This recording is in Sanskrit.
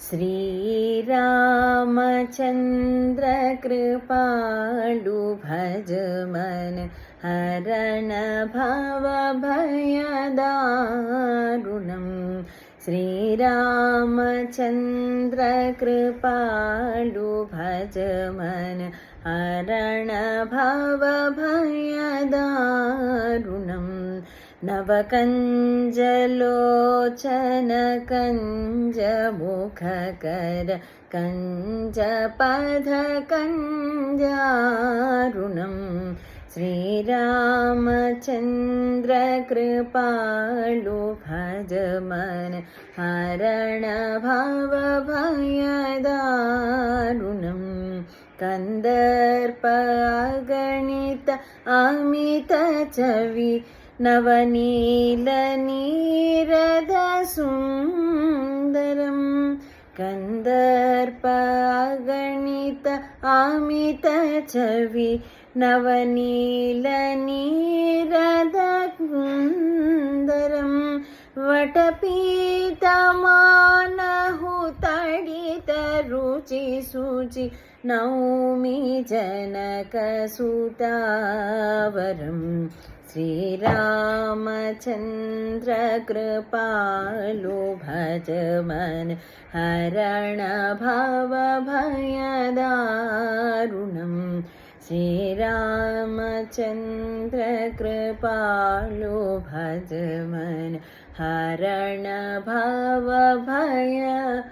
श्रीरामचन्द्र कृपालु भज मन हरण भव भयदारुणम् श्रीरामचन्द्र कृपालु भज मन हरण भव भयदारुणम् नवकञ्जलोचन कञ्जमुखकर कञ्जपद कञ्जारुणम् श्रीरामचन्द्र कृपालु भज मन हरण भव भयदारुणम् कन्दर्प अगणित अमित चवि नवनीलनीरद सुन्दरम् कन्दर्प अगणित अमित चवि नवनीलनीरद सुन्दरम् वटपीतमानहुतडित रुचि शुचि नौमि जनकसुतावरम् श्रीरामचन्द्र कृपालु भज मन हरण भव भयदारुणम् श्रीरामचन्द्र कृपालु भज मन हरण भव भयदारुणम्।